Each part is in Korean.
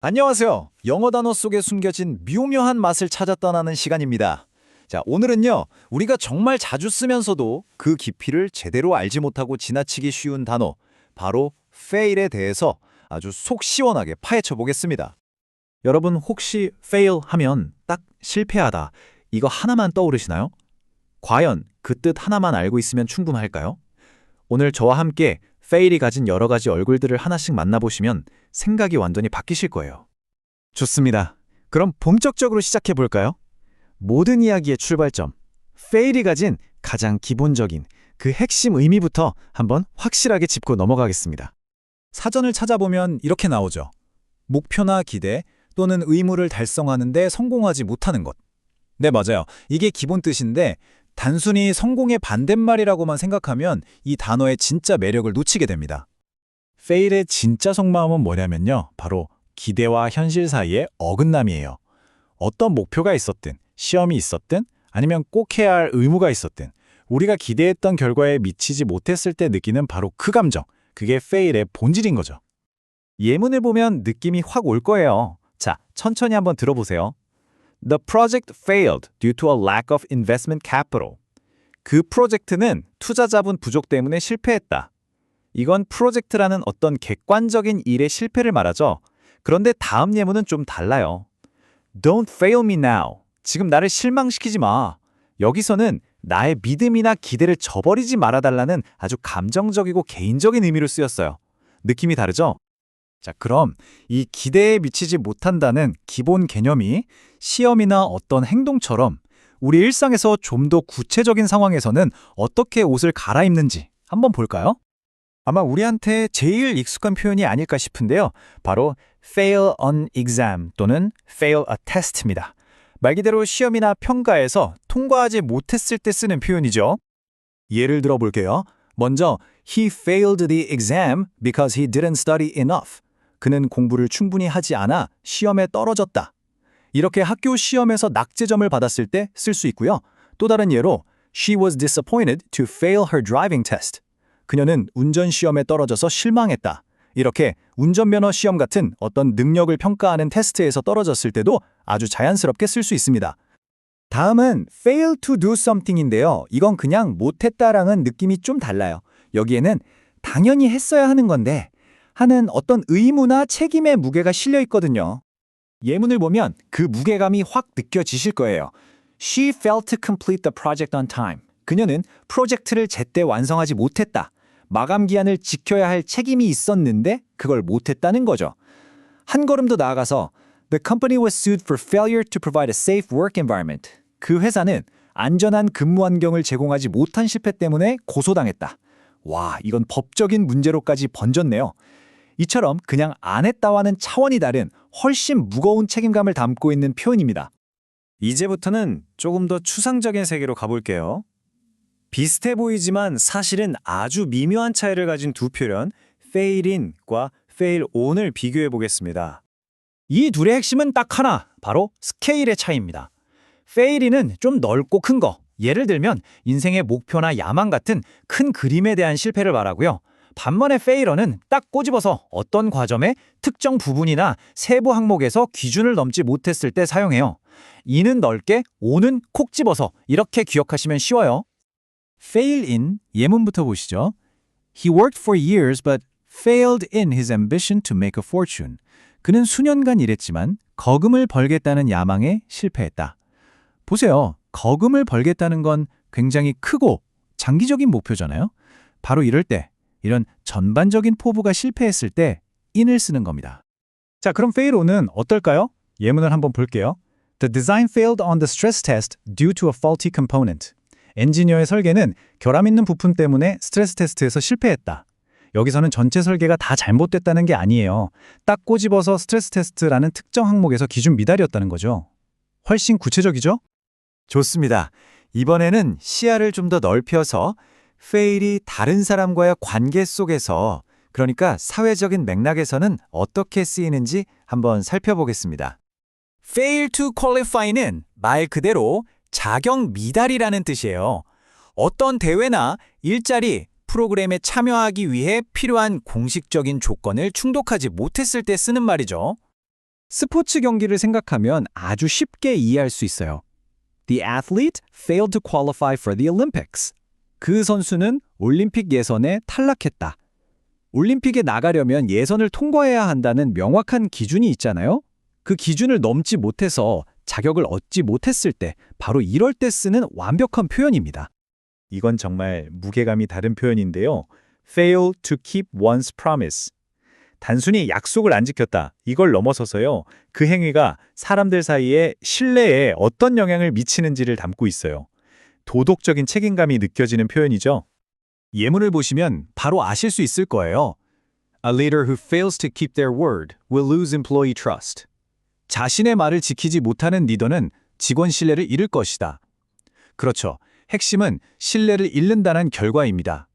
안녕하세요. 영어 단어 속에 숨겨진 묘묘한 맛을 찾아 떠나는 시간입니다. 자, 오늘은요, 우리가 정말 자주 쓰면서도 그 깊이를 제대로 알지 못하고 지나치기 쉬운 단어, 바로 fail에 대해서 아주 속 시원하게 파헤쳐 보겠습니다. 여러분 혹시 fail 하면 딱 실패하다 이거 하나만 떠오르시나요? 과연 그 뜻 하나만 알고 있으면 충분할까요? 오늘 저와 함께 fail이 가진 여러 가지 얼굴들을 하나씩 만나보시면 생각이 완전히 바뀌실 거예요. 좋습니다. 그럼 본격적으로 시작해 볼까요? 모든 이야기의 출발점, fail이 가진 가장 기본적인 그 핵심 의미부터 한번 확실하게 짚고 넘어가겠습니다. 사전을 찾아보면 이렇게 나오죠. 목표나 기대 또는 의무를 달성하는 데 성공하지 못하는 것. 네, 맞아요. 이게 기본 뜻인데 단순히 성공의 반대말이라고만 생각하면 이 단어의 진짜 매력을 놓치게 됩니다. fail의 진짜 속마음은 뭐냐면요. 바로 기대와 현실 사이의 어긋남이에요. 어떤 목표가 있었든, 시험이 있었든, 아니면 꼭 해야 할 의무가 있었든, 우리가 기대했던 결과에 미치지 못했을 때 느끼는 바로 그 감정, 그게 fail의 본질인 거죠. 예문을 보면 느낌이 확 올 거예요. 자, 천천히 한번 들어보세요. The project failed due to a lack of investment capital. 그 프로젝트는 투자 자본 부족 때문에 실패했다. 이건 프로젝트라는 어떤 객관적인 일의 실패를 말하죠. 그런데 다음 예문은 좀 달라요. Don't fail me now. 지금 나를 실망시키지 마. 여기서는 나의 믿음이나 기대를 저버리지 말아달라는 아주 감정적이고 개인적인 의미로 쓰였어요. 느낌이 다르죠? 자, 그럼 이 기대에 미치지 못한다는 기본 개념이 시험이나 어떤 행동처럼 우리 일상에서 좀 더 구체적인 상황에서는 어떻게 옷을 갈아입는지 한번 볼까요? 아마 우리한테 제일 익숙한 표현이 아닐까 싶은데요. 바로 fail on exam 또는 fail a test입니다. 말 그대로 시험이나 평가에서 통과하지 못했을 때 쓰는 표현이죠. 예를 들어 볼게요. 먼저 he failed the exam because he didn't study enough. 그는 공부를 충분히 하지 않아 시험에 떨어졌다. 이렇게 학교 시험에서 낙제점을 받았을 때 쓸 수 있고요. 또 다른 예로 she was disappointed to fail her driving test. 그녀는 운전 시험에 떨어져서 실망했다. 이렇게 운전면허 시험 같은 어떤 능력을 평가하는 테스트에서 떨어졌을 때도 아주 자연스럽게 쓸 수 있습니다. 다음은 fail to do something인데요. 이건 그냥 못했다랑은 느낌이 좀 달라요. 여기에는 당연히 했어야 하는 건데 하는 어떤 의무나 책임의 무게가 실려 있거든요. 예문을 보면 그 무게감이 확 느껴지실 거예요. She failed to complete the project on time. 그녀는 프로젝트를 제때 완성하지 못했다. 마감 기한을 지켜야 할 책임이 있었는데 그걸 못했다는 거죠. 한 걸음 더 나아가서 The company was sued for failure to provide a safe work environment. 그 회사는 안전한 근무 환경을 제공하지 못한 실패 때문에 고소당했다. 와, 이건 법적인 문제로까지 번졌네요. 이처럼 그냥 안 했다와는 차원이 다른 훨씬 무거운 책임감을 담고 있는 표현입니다. 이제부터는 조금 더 추상적인 세계로 가볼게요. 비슷해 보이지만 사실은 아주 미묘한 차이를 가진 두 표현, fail in과 fail on을 비교해 보겠습니다. 이 둘의 핵심은 딱 하나, 바로 스케일의 차이입니다. fail in은 좀 넓고 큰 거, 예를 들면 인생의 목표나 야망 같은 큰 그림에 대한 실패를 말하고요. 반면에 failon은 딱 꼬집어서 어떤 과점의 특정 부분이나 세부 항목에서 기준을 넘지 못했을 때 사용해요. 이는 넓게, 오는 콕 집어서 이렇게 기억하시면 쉬워요. fail in 예문부터 보시죠. He worked for years but failed in his ambition to make a fortune. 그는 수년간 일했지만 거금을 벌겠다는 야망에 실패했다. 보세요. 거금을 벌겠다는 건 굉장히 크고 장기적인 목표잖아요. 바로 이럴 때 이런 전반적인 포부가 실패했을 때 in을 쓰는 겁니다. 자, 그럼 fail on은 어떨까요? 예문을 한번 볼게요. The design failed on the stress test due to a faulty component. 엔지니어의 설계는 결함 있는 부품 때문에 스트레스 테스트에서 실패했다. 여기서는 전체 설계가 다 잘못됐다는 게 아니에요. 딱 꼬집어서 스트레스 테스트라는 특정 항목에서 기준 미달이었다는 거죠. 훨씬 구체적이죠? 좋습니다. 이번에는 시야를 좀 더 넓혀서 fail이 다른 사람과의 관계 속에서, 그러니까 사회적인 맥락에서는 어떻게 쓰이는지 한번 살펴보겠습니다. fail to qualify는 말 그대로 자격 미달이라는 뜻이에요. 어떤 대회나 일자리, 프로그램에 참여하기 위해 필요한 공식적인 조건을 충족하지 못했을 때 쓰는 말이죠. 스포츠 경기를 생각하면 아주 쉽게 이해할 수 있어요. The athlete failed to qualify for the Olympics. 그 선수는 올림픽 예선에 탈락했다. 올림픽에 나가려면 예선을 통과해야 한다는 명확한 기준이 있잖아요. 그 기준을 넘지 못해서 자격을 얻지 못했을 때 바로 이럴 때 쓰는 완벽한 표현입니다. 이건 정말 무게감이 다른 표현인데요. fail to keep one's promise. 단순히 약속을 안 지켰다. 이걸 넘어서서요. 그 행위가 사람들 사이에 신뢰에 어떤 영향을 미치는지를 담고 있어요. 도덕적인 책임감이 느껴지는 표현이죠. 예문을 보시면 바로 아실 수 있을 거예요. A leader who fails to keep their word will lose employee trust. 자신의 말을 지키지 못하는 리더는 직원 신뢰를 잃을 것이다. 그렇죠. 핵심은 신뢰를 잃는다는 결과입니다.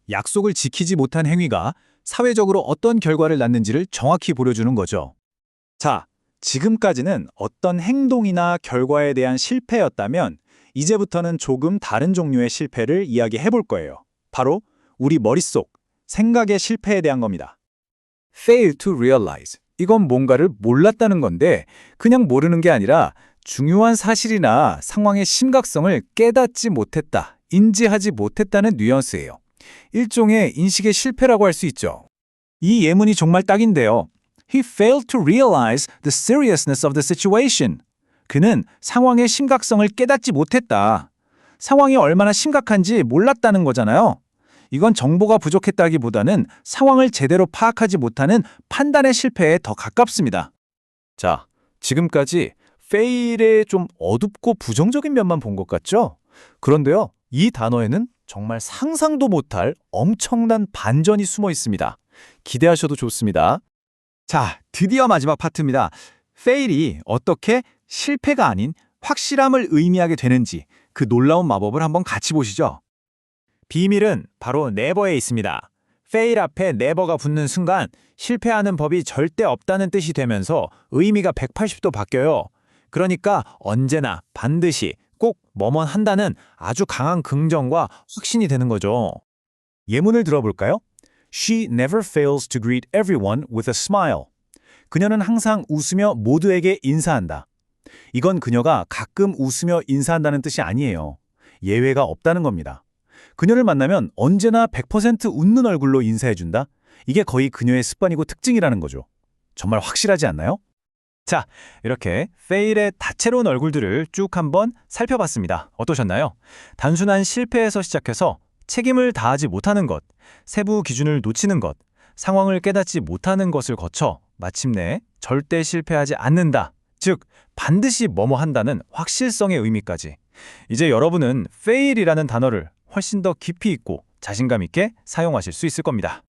약속을 지키지 못한 행위가 사회적으로 어떤 결과를 낳는지를 정확히 보여주는 거죠. 자, 지금까지는 어떤 행동이나 결과에 대한 실패였다면 이제부터는 조금 다른 종류의 실패를 이야기해 볼 거예요. 바로 우리 머릿속, 생각의 실패에 대한 겁니다. fail to realize. 이건 뭔가를 몰랐다는 건데 그냥 모르는 게 아니라 중요한 사실이나 상황의 심각성을 깨닫지 못했다, 인지하지 못했다는 뉘앙스예요. 일종의 인식의 실패라고 할 수 있죠. 이 예문이 정말 딱인데요. He failed to realize the seriousness of the situation. 그는 상황의 심각성을 깨닫지 못했다. 상황이 얼마나 심각한지 몰랐다는 거잖아요. 이건 정보가 부족했다기보다는 상황을 제대로 파악하지 못하는 판단의 실패에 더 가깝습니다. 자, 지금까지 fail의 좀 어둡고 부정적인 면만 본 것 같죠? 그런데요, 이 단어에는 정말 상상도 못할 엄청난 반전이 숨어 있습니다. 기대하셔도 좋습니다. 자, 드디어 마지막 파트입니다. fail이 어떻게 실패가 아닌 확실함을 의미하게 되는지 그 놀라운 마법을 한번 같이 보시죠. 비밀은 바로 never에 있습니다. fail 앞에 never가 붙는 순간 실패하는 법이 절대 없다는 뜻이 되면서 의미가 180도 바뀌어요. 그러니까 언제나 반드시 꼭 뭐뭐 한다는 아주 강한 긍정과 확신이 되는 거죠. 예문을 들어볼까요? She never fails to greet everyone with a smile. 그녀는 항상 웃으며 모두에게 인사한다. 이건 그녀가 가끔 웃으며 인사한다는 뜻이 아니에요. 예외가 없다는 겁니다. 그녀를 만나면 언제나 100% 웃는 얼굴로 인사해준다? 이게 거의 그녀의 습관이고 특징이라는 거죠. 정말 확실하지 않나요? 자, 이렇게 fail의 다채로운 얼굴들을 쭉 한번 살펴봤습니다. 어떠셨나요? 단순한 실패에서 시작해서 책임을 다하지 못하는 것, 세부 기준을 놓치는 것, 상황을 깨닫지 못하는 것을 거쳐 마침내 절대 실패하지 않는다. 즉, 반드시 뭐뭐 한다는 확실성의 의미까지. 이제 여러분은 fail이라는 단어를 훨씬 더 깊이 있고 자신감 있게 사용하실 수 있을 겁니다.